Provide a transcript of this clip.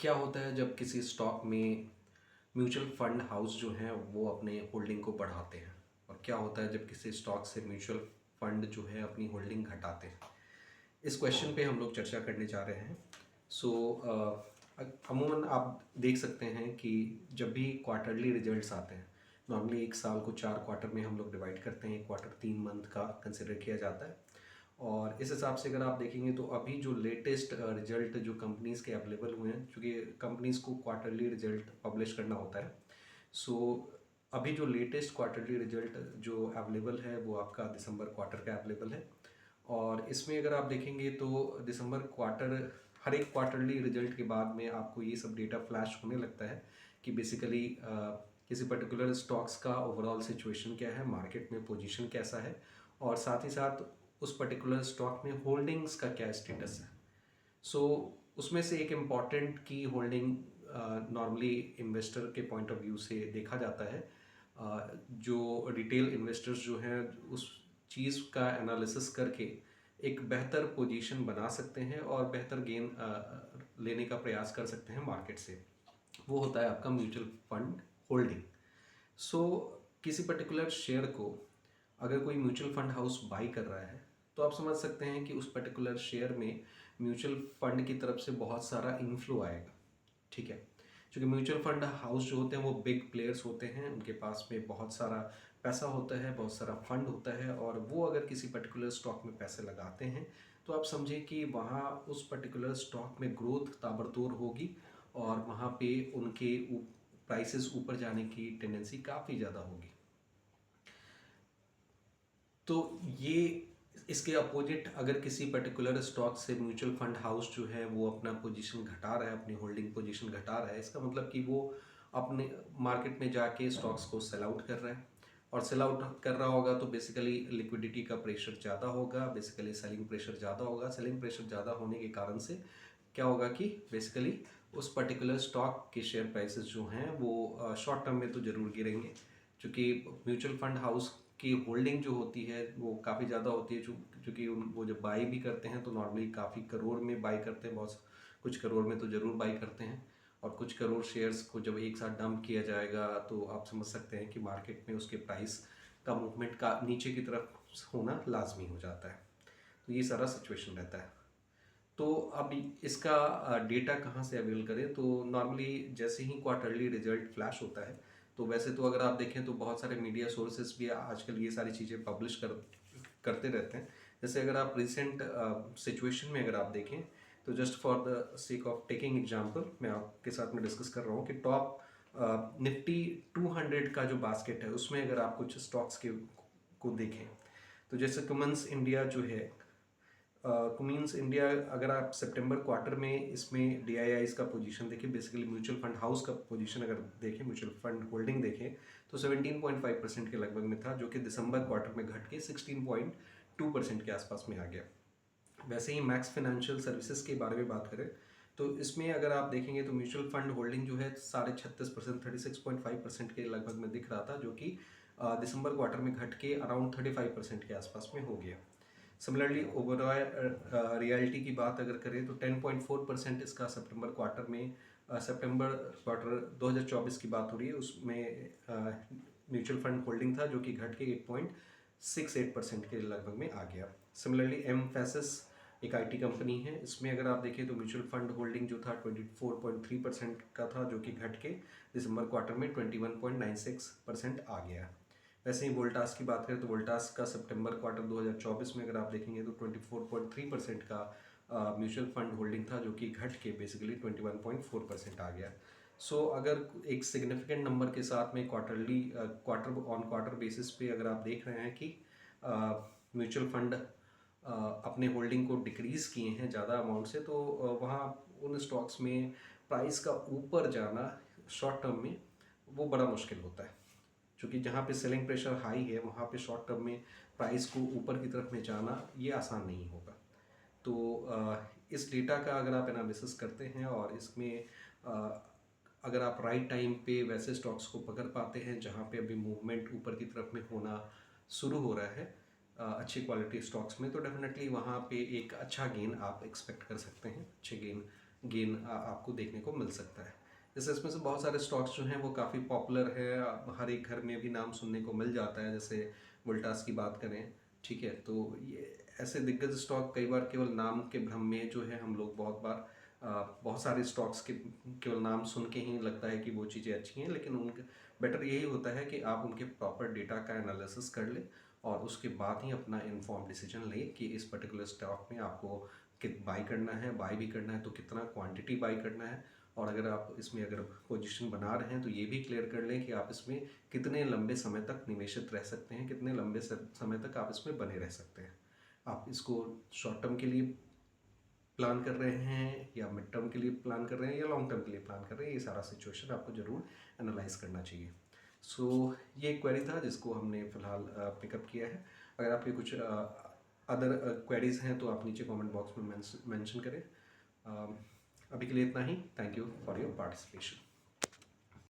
क्या होता है जब किसी स्टॉक में म्यूचुअल फंड हाउस जो हैं वो अपने होल्डिंग को बढ़ाते हैं, और क्या होता है जब किसी स्टॉक से म्यूचुअल फंड जो है अपनी होल्डिंग घटाते हैं। इस क्वेश्चन पे हम लोग चर्चा करने जा रहे हैं। सो अमूमन आप देख सकते हैं कि जब भी क्वार्टरली रिजल्ट्स आते हैं, नॉर्मली एक साल को 4 क्वार्टर में हम लोग डिवाइड करते हैं। एक क्वार्टर 3 मंथ का कंसिडर किया जाता है, और इस हिसाब से अगर आप देखेंगे तो अभी जो लेटेस्ट रिजल्ट जो कंपनीज़ के अवेलेबल हुए हैं, क्योंकि कंपनीज़ को क्वार्टरली रिजल्ट पब्लिश करना होता है। सो अभी जो लेटेस्ट क्वार्टरली रिजल्ट जो अवेलेबल है वो आपका दिसंबर क्वार्टर का अवेलेबल है। और इसमें अगर आप देखेंगे तो दिसंबर क्वार्टर, हर एक क्वार्टरली रिजल्ट के बाद में आपको ये सब डेटा फ्लैश होने लगता है कि बेसिकली किसी पर्टिकुलर स्टॉक्स का ओवरऑल सिचुएशन क्या है, मार्केट में पोजीशन कैसा है, और साथ ही साथ उस पर्टिकुलर स्टॉक में होल्डिंग्स का क्या स्टेटस है। सो उसमें से एक इम्पॉर्टेंट की होल्डिंग नॉर्मली इन्वेस्टर के पॉइंट ऑफ व्यू से देखा जाता है। जो रिटेल इन्वेस्टर्स जो हैं उस चीज़ का एनालिसिस करके एक बेहतर पोजीशन बना सकते हैं और बेहतर गेन लेने का प्रयास कर सकते हैं मार्केट से। वो होता है आपका म्यूचुअल फंड होल्डिंग। सो किसी पर्टिकुलर शेयर को अगर कोई म्यूचुअल फंड हाउस बाई कर रहा है, तो आप समझ सकते हैं कि उस पर्टिकुलर शेयर में म्यूचुअल फंड की तरफ से बहुत सारा इनफ्लो आएगा। ठीक है, क्योंकि म्यूचुअल फंड हाउस जो होते हैं वो बिग प्लेयर्स होते हैं, उनके पास में बहुत सारा पैसा होता है, बहुत सारा फंड होता है, और वो अगर किसी पर्टिकुलर स्टॉक में पैसे लगाते हैं तो आप समझिए कि वहाँ उस पर्टिकुलर स्टॉक में ग्रोथ ताबड़तोड़ होगी, और वहाँ पे उनके प्राइसेस ऊपर जाने की टेंडेंसी काफ़ी ज़्यादा होगी। तो ये इसके अपोजिट अगर किसी पर्टिकुलर स्टॉक से म्यूचुअल फंड हाउस जो है वो अपना पोजीशन घटा रहा है, अपनी होल्डिंग पोजीशन घटा रहा है, इसका मतलब कि वो अपने मार्केट में जाके स्टॉक्स को सेल आउट कर रहा है। और सेल आउट कर रहा होगा तो बेसिकली लिक्विडिटी का प्रेशर ज़्यादा होगा, बेसिकली सेलिंग प्रेशर ज़्यादा होगा। सेलिंग प्रेशर ज़्यादा होने के कारण से क्या होगा कि बेसिकली उस पर्टिकुलर स्टॉक के शेयर प्राइसेस जो हैं वो शॉर्ट टर्म में तो ज़रूर गिरेंगे, क्योंकि म्यूचुअल फंड हाउस की होल्डिंग जो होती है वो काफ़ी ज़्यादा होती है। क्योंकि वो जब बाई भी करते हैं तो नॉर्मली काफ़ी करोड़ में बाई करते हैं, बहुत कुछ करोड़ में तो ज़रूर बाई करते हैं। और कुछ करोड़ शेयर्स को जब एक साथ डंप किया जाएगा तो आप समझ सकते हैं कि मार्केट में उसके प्राइस का मूवमेंट का नीचे की तरफ होना लाजमी हो जाता है। तो ये सारा सिचुएशन रहता है। तो अब इसका डेटा कहाँ से अवेल करें, तो नॉर्मली जैसे ही क्वार्टरली रिजल्ट फ्लैश होता है, तो वैसे तो अगर आप देखें तो बहुत सारे मीडिया सोर्सेज भी आजकल ये सारी चीज़ें पब्लिश करते रहते हैं। जैसे अगर आप रिसेंट सिचुएशन में अगर आप देखें, तो just for the sake of taking example मैं आपके साथ में डिस्कस कर रहा हूँ कि टॉप निफ्टी 200 का जो बास्केट है उसमें अगर आप कुछ स्टॉक्स के को देखें, तो जैसे कुमन्स इंडिया जो है, कुमीन्स इंडिया, अगर आप सितंबर क्वार्टर में इसमें डीआईआईज का पोजीशन देखें, बेसिकली म्यूचुअल फंड हाउस का पोजीशन अगर देखें, म्यूचुअल फंड होल्डिंग देखें, तो 17.5% के लगभग में था, जो कि दिसंबर क्वार्टर में घट के 16.2% के आसपास में आ गया। वैसे ही मैक्स फाइनेंशियल सर्विसेज के बारे में बात करें तो इसमें अगर आप देखेंगे तो म्यूचुअल फंड होल्डिंग जो है 36.5%, 36.5% के लगभग में दिख रहा था, जो कि दिसंबर क्वार्टर में घट के अराउंड 35% के आसपास में हो गया। सिमिलरली ओवरऑल रियलिटी की बात अगर करें तो 10.4% इसका सितंबर क्वार्टर में, सितंबर क्वार्टर 2024 की बात हो रही है, उसमें म्यूचुअल फंड होल्डिंग था, जो कि घट के 8.68% के लगभग में आ गया। सिमिलरली एमफैसिस एक आईटी कंपनी है, इसमें अगर आप देखें तो म्यूचुअल फंड होल्डिंग जो था 24.3% का था, जो कि घट के दिसंबर क्वार्टर में 21.96% आ गया। वैसे ही वोल्टास की बात करें तो वोल्टास का सितंबर क्वार्टर 2024 में अगर आप देखेंगे तो 24.3% का म्यूचुअल फंड होल्डिंग था, जो कि घट के बेसिकली 21.4% आ गया। सो अगर एक सिग्निफिकेंट नंबर के साथ में क्वार्टर ऑन क्वार्टर बेसिस पे अगर आप देख रहे हैं कि म्यूचुअल फंड अपने होल्डिंग को डिक्रीज़ किए हैं ज़्यादा अमाउंट से, तो वहाँ उन स्टॉक्स में प्राइस का ऊपर जाना शॉर्ट टर्म में वो बड़ा मुश्किल होता है, क्योंकि जहाँ पे सेलिंग प्रेशर हाई है वहाँ पे शॉर्ट टर्म में प्राइस को ऊपर की तरफ में जाना ये आसान नहीं होगा। तो इस डेटा का अगर आप एनालिसिस करते हैं और इसमें अगर आप राइट टाइम पे वैसे स्टॉक्स को पकड़ पाते हैं जहाँ पे अभी मूवमेंट ऊपर की तरफ में होना शुरू हो रहा है अच्छी क्वालिटी स्टॉक्स में, तो डेफिनेटली वहाँ पे एक अच्छा गेन आप एक्सपेक्ट कर सकते हैं, अच्छे गेन गेन आपको देखने को मिल सकता है। जैसे इसमें से बहुत सारे स्टॉक्स जो हैं वो काफ़ी पॉपुलर है, हर एक घर में भी नाम सुनने को मिल जाता है। जैसे वोल्टास की बात करें, ठीक है, तो ये ऐसे दिग्गज स्टॉक कई बार केवल नाम के भ्रम में जो है हम लोग बहुत बार बहुत सारे स्टॉक्स के केवल नाम सुन के ही लगता है कि वो चीज़ें अच्छी हैं, लेकिन उनके बेटर यही होता है कि आप उनके प्रॉपर डेटा का एनालिसिस कर लें और उसके बाद ही अपना इन्फॉर्म डिसीजन लें कि इस पर्टिकुलर स्टॉक में आपको कित बाई करना है, बाई भी करना है तो कितना क्वांटिटी बाई करना है, और अगर आप इसमें अगर पोजीशन बना रहे हैं तो ये भी क्लियर कर लें कि आप इसमें कितने लंबे समय तक निवेशित रह सकते हैं, कितने लंबे समय तक आप इसमें बने रह सकते हैं। आप इसको शॉर्ट टर्म के लिए प्लान कर रहे हैं या मिड टर्म के लिए प्लान कर रहे हैं या लॉन्ग टर्म के लिए प्लान कर रहे हैं, ये सारा सिचुएशन आपको ज़रूर एनालाइज करना चाहिए। सो ये एक क्वेरी था जिसको हमने फ़िलहाल पिकअप किया है। अगर आपके कुछ अदर क्वेरीज हैं तो आप नीचे कमेंट बॉक्स में मेंशन करें। अभी के लिए इतना ही। Thank you for your participation.